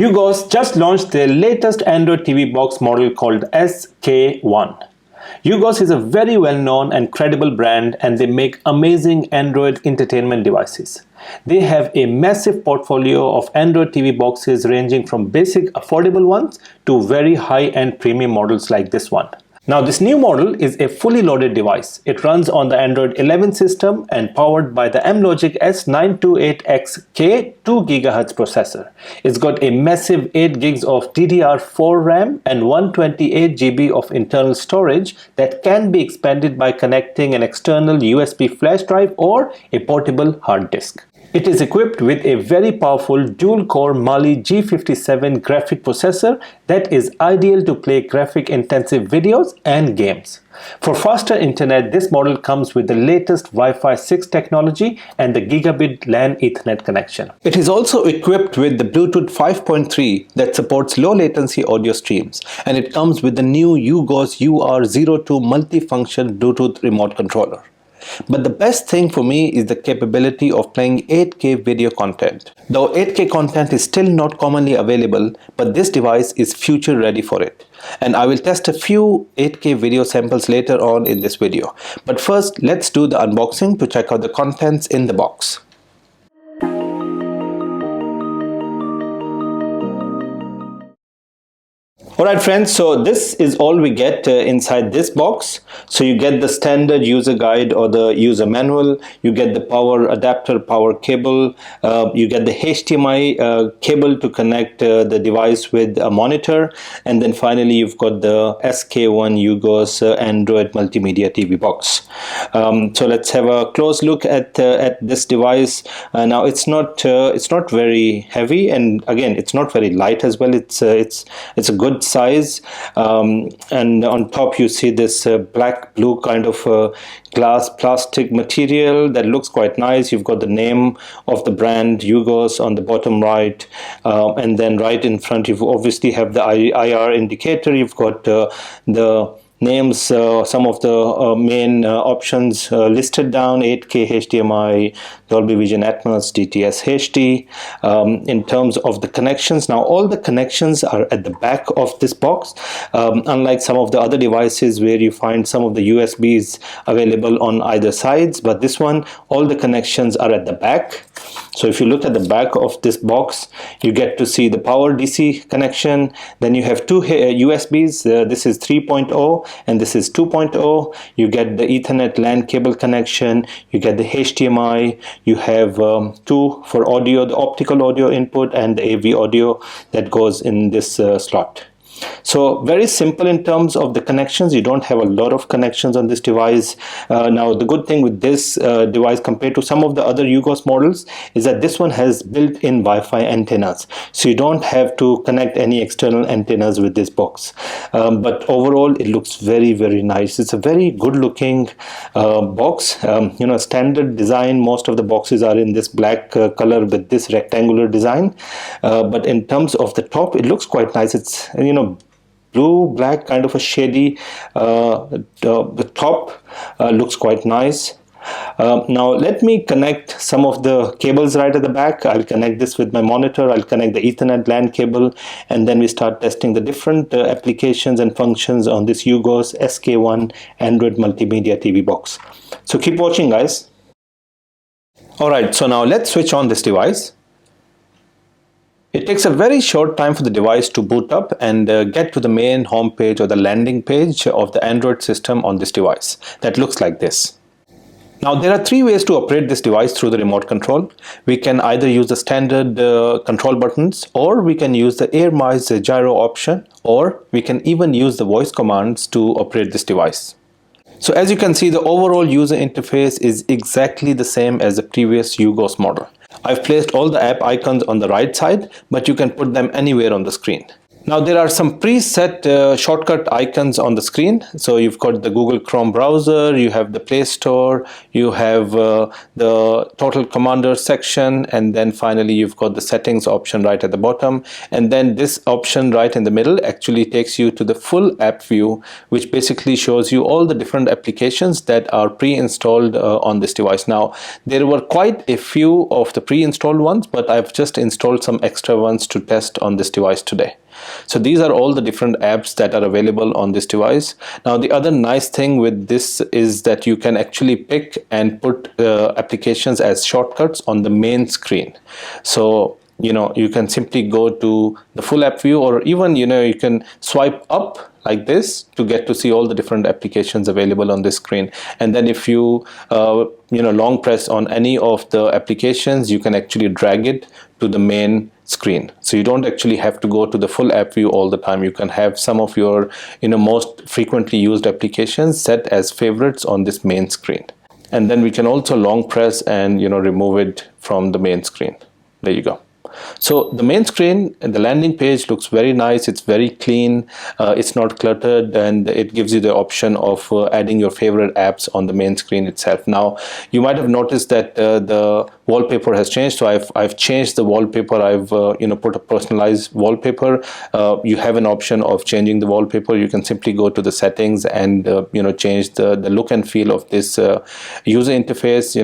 UGOOS just launched their latest Android TV box model called SK1. UGOOS is a very well-known and credible brand, and they make amazing Android entertainment devices. They have a massive portfolio of Android TV boxes ranging from basic affordable ones to very high-end premium models like this one. Now, this new model is a fully loaded device. It runs on the Android 11 system and powered by the Amlogic S928X-K 2 GHz processor. It's got a massive 8 gigs of DDR4 RAM and 128GB of internal storage that can be expanded by connecting an external USB flash drive or a portable hard disk. It is equipped with a very powerful dual-core Mali G57 graphic processor that is ideal to play graphic-intensive videos and games. For faster internet, this model comes with the latest Wi-Fi 6 technology and the Gigabit LAN Ethernet connection. It is also equipped with the Bluetooth 5.3 that supports low latency audio streams, and it comes with the new UGOOS UR02 multifunction Bluetooth remote controller. But the best thing for me is the capability of playing 8K video content. Though 8K content is still not commonly available, but this device is future ready for it. And I will test a few 8K video samples later on in this video. But first, let's do the unboxing to check out the contents in the box. Alright friends, so this is all we get inside this box. So you get the standard user guide or the user manual, you get the power adapter, power cable, you get the HDMI cable to connect the device with a monitor, and then finally you've got the SK1 UGOOS Android multimedia TV box. So let's have a close look at this device. Now it's not very heavy, and again it's not very light as well. It's a good size, and on top you see this black blue kind of glass plastic material that looks quite nice. You've got the name of the brand UGOOS on the bottom right, and then right in front you obviously have the IR indicator. You've got the names, some of the main options listed down: 8K HDMI, Dolby VISION ATMOS, DTS HD. In terms of the connections, now all the connections are at the back of this box, unlike some of the other devices where you find some of the USBs available on either sides, but this one, all the connections are at the back. So if you look at the back of this box, you get to see the power DC connection. Then you have two USBs. This is 3.0 and this is 2.0. You get the Ethernet LAN cable connection. You get the HDMI. You have two for audio, the optical audio input, and the AV audio that goes in this slot. So very simple in terms of the connections. You don't have a lot of connections on this device. Now the good thing with this device compared to some of the other UGOOS models is that this one has built-in Wi-Fi antennas, so you don't have to connect any external antennas with this box. But overall it looks very nice. It's a very good looking box. You know, standard design. Most of the boxes are in this black color with this rectangular design, but in terms of the top, it looks quite nice. It's, you know, blue black kind of a shady. The top looks quite nice. Now let me connect some of the cables right at the back. I'll connect this with my monitor. I'll connect the Ethernet LAN cable, and then we start testing the different applications and functions on this UGOOS SK1 Android multimedia TV box. So keep watching, guys. Alright, so now let's switch on this device. It takes a very short time for the device to boot up and get to the main home page or the landing page of the Android system on this device. That looks like this. Now there are three ways to operate this device through the remote control. We can either use the standard control buttons, or we can use the AirScreen Gyro option, or we can even use the voice commands to operate this device. So as you can see, the overall user interface is exactly the same as the previous UGOOS model. I've placed all the app icons on the right side, but you can put them anywhere on the screen. Now there are some preset shortcut icons on the screen. So you've got the Google Chrome browser, you have the Play Store, you have the Total Commander section, and then finally you've got the settings option right at the bottom. And then this option right in the middle actually takes you to the full app view, which basically shows you all the different applications that are pre-installed on this device. Now there were quite a few of the pre-installed ones, but I've just installed some extra ones to test on this device today. So these are all the different apps that are available on this device. Now the other nice thing with this is that you can actually pick and put applications as shortcuts on the main screen. So you can simply go to the full app view, or even you can swipe up like this to get to see all the different applications available on this screen. And then if you long press on any of the applications, you can actually drag it to the main screen. So you don't actually have to go to the full app view all the time. You can have some of your most frequently used applications set as favorites on this main screen. And then we can also long press and remove it from the main screen. There you go. So the main screen, the landing page looks very nice. It's very clean. It's not cluttered, and it gives you the option of adding your favorite apps on the main screen itself. Now you might have noticed that the wallpaper has changed. So I've changed the wallpaper. I've put a personalized wallpaper. You have an option of changing the wallpaper. You can simply go to the settings and change the look and feel of this user interface.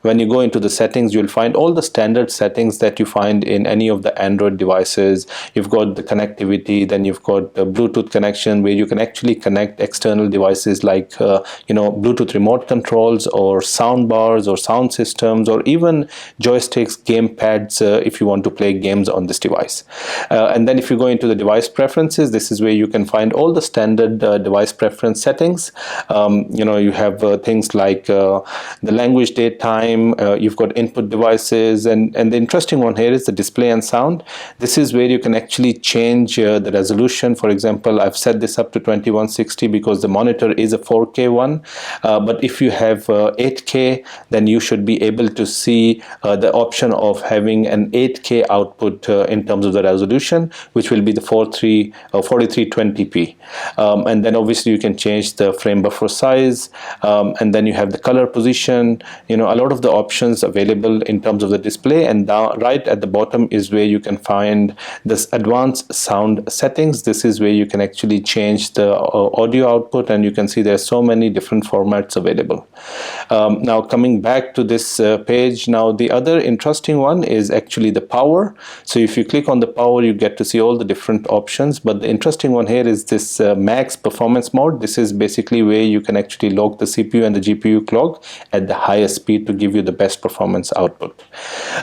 When you go into the settings, you'll find all the standard settings that you find in any of the Android devices. You've got the connectivity, then you've got the Bluetooth connection, where you can actually connect external devices like Bluetooth remote controls, or sound bars, or sound systems, or even joysticks, game pads, if you want to play games on this device. And then if you go into the device preferences, this is where you can find all the standard device preference settings. You have things like the language, date, time, you've got input devices, and the interesting one here is the display and sound. This is where you can actually change the resolution. For example, I've set this up to 2160 because the monitor is a 4K one, but if you have 8K, then you should be able to see the option of having an 8K output in terms of the resolution, which will be the 4320p. And then obviously you can change the frame buffer size, and then you have the color position, a lot of the options available in terms of the display. And down right at the bottom is where you can find this advanced sound settings. This is where you can actually change the audio output, and you can see there's so many different formats available. Now coming back to this page, now the other interesting one is actually the power. So if you click on the power, you get to see all the different options, but the interesting one here is this max performance mode. This is basically where you can actually lock the CPU and the GPU clock at the highest speed to give you the best performance output.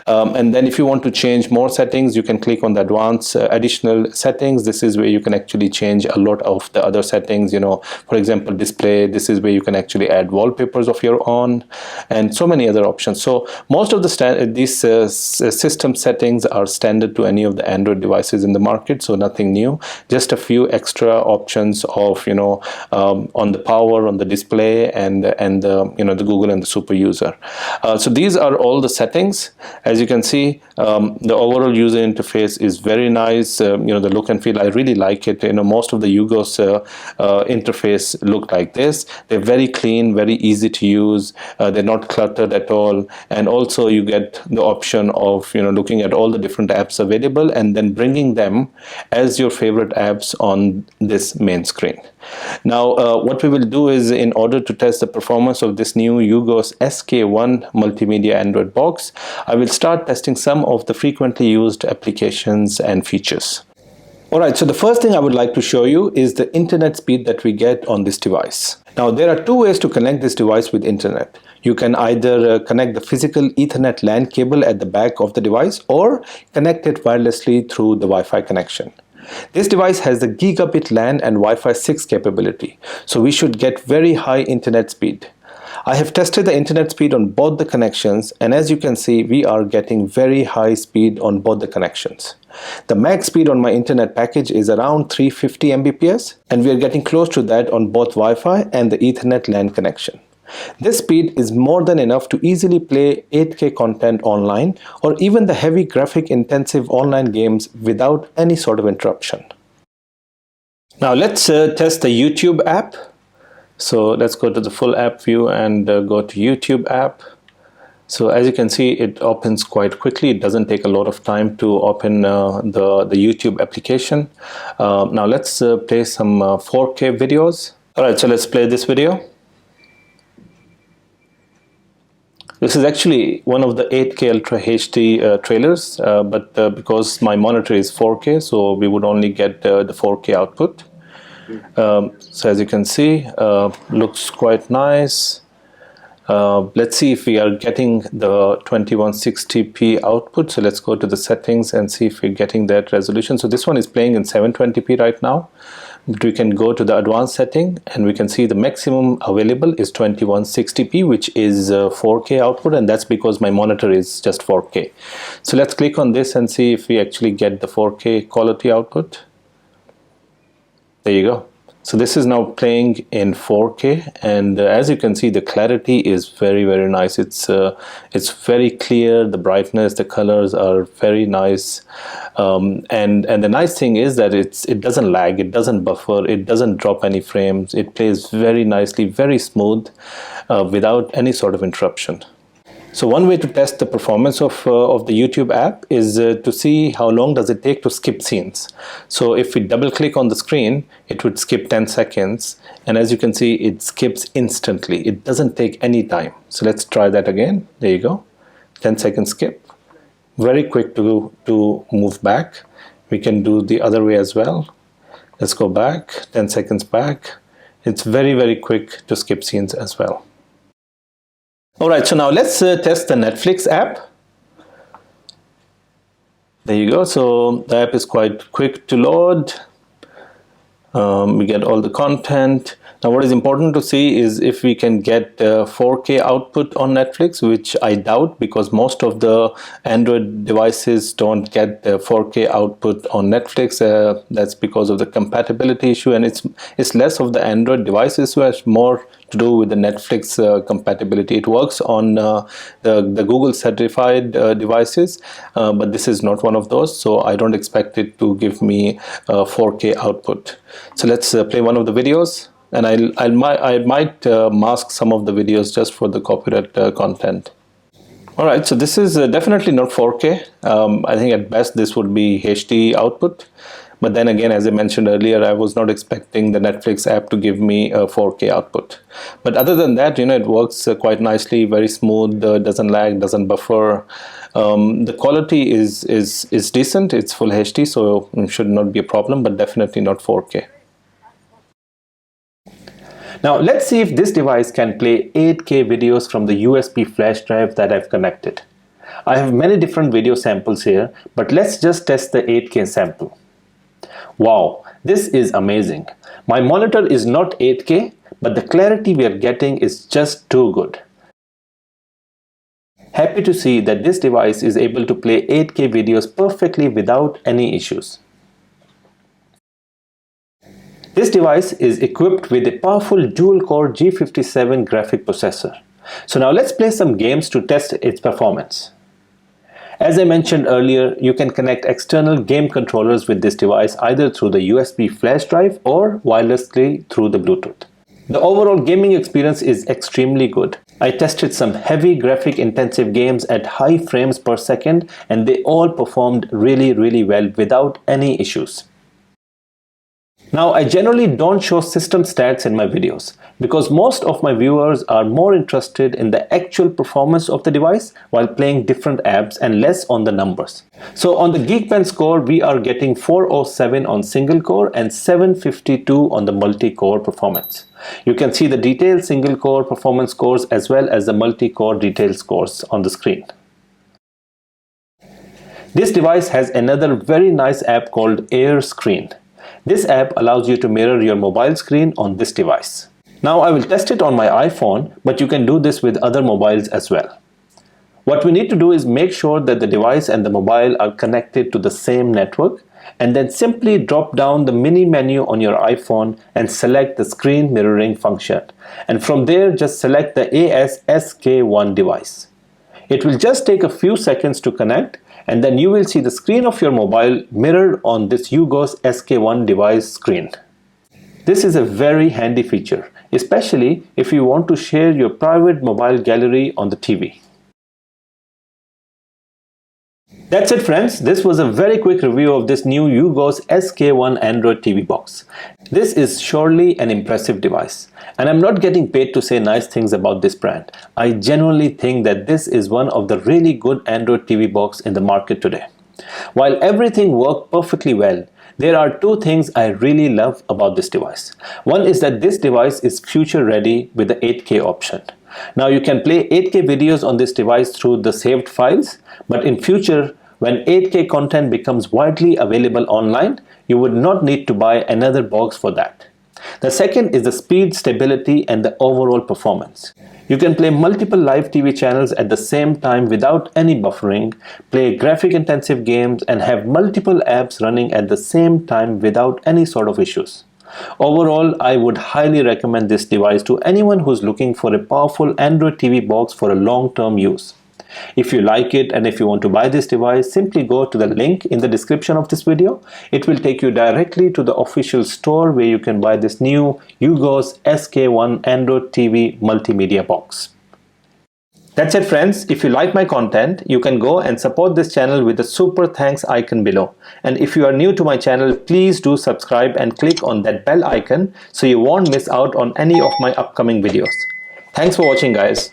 And then if you want to change more settings, you can click on the advanced additional settings. This is where you can actually change a lot of the other settings. For example, display. This is where you can actually add wallpapers of your own, and so many other options. So most of these system settings are standard to any of the Android devices in the market, so nothing new. Just a few extra options of on the power, on the display, and the Google and the super user. So these are all the settings. As you can see, the overall user interface is very nice. The look and feel, I really like it. Most of the UGOOS interface look like this. They're very clean, very easy to use. They're not cluttered at all, and also you get the option of looking at all the different apps available and then bringing them as your favorite apps on this main screen. Now what we will do is, in order to test the performance of this new UGOOS SK1 multimedia Android box, I will start testing some of the frequently used applications and features. Alright, so the first thing I would like to show you is the internet speed that we get on this device. Now there are two ways to connect this device with internet. You can either connect the physical Ethernet LAN cable at the back of the device, or connect it wirelessly through the Wi-Fi connection. This device has the Gigabit LAN and Wi-Fi 6 capability, so we should get very high internet speed. I have tested the internet speed on both the connections, and as you can see, we are getting very high speed on both the connections. The max speed on my internet package is around 350 Mbps, and we are getting close to that on both Wi-Fi and the Ethernet LAN connection. This speed is more than enough to easily play 8K content online, or even the heavy graphic intensive online games without any sort of interruption. Now let's test the YouTube app. So let's go to the full app view and go to YouTube app. So as you can see, it opens quite quickly. It doesn't take a lot of time to open the YouTube application. Now let's play some 4K videos. All right, so let's play this video. This is actually one of the 8K Ultra HD trailers, but because my monitor is 4K, so we would only get the 4K output. So as you can see, looks quite nice. Let's see if we are getting the 2160p output. So let's go to the settings and see if we're getting that resolution. So this one is playing in 720p right now. But we can go to the advanced setting and we can see the maximum available is 2160p, which is 4K output, and that's because my monitor is just 4K. So let's click on this and see if we actually get the 4K quality output. There you go. So this is now playing in 4K, and as you can see, the clarity is very, very nice. It's very clear. The brightness, the colors are very nice, and the nice thing is that it doesn't lag, it doesn't buffer, it doesn't drop any frames. It plays very nicely, very smooth, without any sort of interruption. So one way to test the performance of the YouTube app is to see how long does it take to skip scenes. So if we double click on the screen, it would skip 10 seconds. And as you can see, it skips instantly. It doesn't take any time. So let's try that again. There you go. 10 second skip. Very quick to move back. We can do the other way as well. Let's go back, 10 seconds back. It's very, very quick to skip scenes as well. Alright, so now let's test the Netflix app. There you go. So the app is quite quick to load. We get all the content. Now what is important to see is if we can get 4K output on Netflix, which I doubt because most of the Android devices don't get 4K output on Netflix. That's because of the compatibility issue, and it's less of the Android devices, so it's more to do with the Netflix compatibility. It works on the Google certified devices, but this is not one of those, so I don't expect it to give me 4K output. So let's play one of the videos, and I might mask some of the videos just for the copyright content. Alright, so this is definitely not 4K. I think at best this would be HD output. But then again, as I mentioned earlier, I was not expecting the Netflix app to give me a 4K output. But other than that, it works quite nicely, very smooth, doesn't lag, doesn't buffer. The quality is decent. It's full HD, so it should not be a problem, but definitely not 4K. Now let's see if this device can play 8K videos from the USB flash drive that I've connected. I have many different video samples here, but let's just test the 8K sample. Wow, this is amazing. My monitor is not 8K, but the clarity we are getting is just too good. Happy to see that this device is able to play 8K videos perfectly without any issues. This device is equipped with a powerful dual-core G57 graphic processor. So now let's play some games to test its performance. As I mentioned earlier, you can connect external game controllers with this device either through the USB flash drive or wirelessly through the Bluetooth. The overall gaming experience is extremely good. I tested some heavy graphic intensive games at high frames per second, and they all performed really well without any issues. Now, I generally don't show system stats in my videos because most of my viewers are more interested in the actual performance of the device while playing different apps and less on the numbers. So on the Geekbench score, we are getting 407 on single core and 752 on the multi-core performance. You can see the detailed single core performance scores as well as the multi-core detailed scores on the screen. This device has another very nice app called AirScreen. This app allows you to mirror your mobile screen on this device. Now I will test it on my iPhone, but you can do this with other mobiles as well. What we need to do is make sure that the device and the mobile are connected to the same network, and then simply drop down the mini menu on your iPhone and select the screen mirroring function. And from there, just select the UGOOS SK1 device. It will just take a few seconds to connect, and then you will see the screen of your mobile mirrored on this UGOOS SK1 device screen. This is a very handy feature, especially if you want to share your private mobile gallery on the TV. That's it friends, this was a very quick review of this new UGOOS SK1 Android TV box. This is surely an impressive device, and I'm not getting paid to say nice things about this brand. I genuinely think that this is one of the really good Android TV box in the market today. While everything worked perfectly well, there are two things I really love about this device. One is that this device is future ready with the 8K option. Now you can play 8K videos on this device through the saved files, but in future, when 8K content becomes widely available online, you would not need to buy another box for that. The second is the speed, stability, and the overall performance. You can play multiple live TV channels at the same time without any buffering, play graphic-intensive games, and have multiple apps running at the same time without any sort of issues. Overall, I would highly recommend this device to anyone who's looking for a powerful Android TV box for a long-term use. If you like it and if you want to buy this device, simply go to the link in the description of this video. It will take you directly to the official store where you can buy this new UGOOS SK1 Android TV multimedia box. That's it friends, if you like my content, you can go and support this channel with the super thanks icon below. And if you are new to my channel, please do subscribe and click on that bell icon so you won't miss out on any of my upcoming videos. Thanks for watching guys.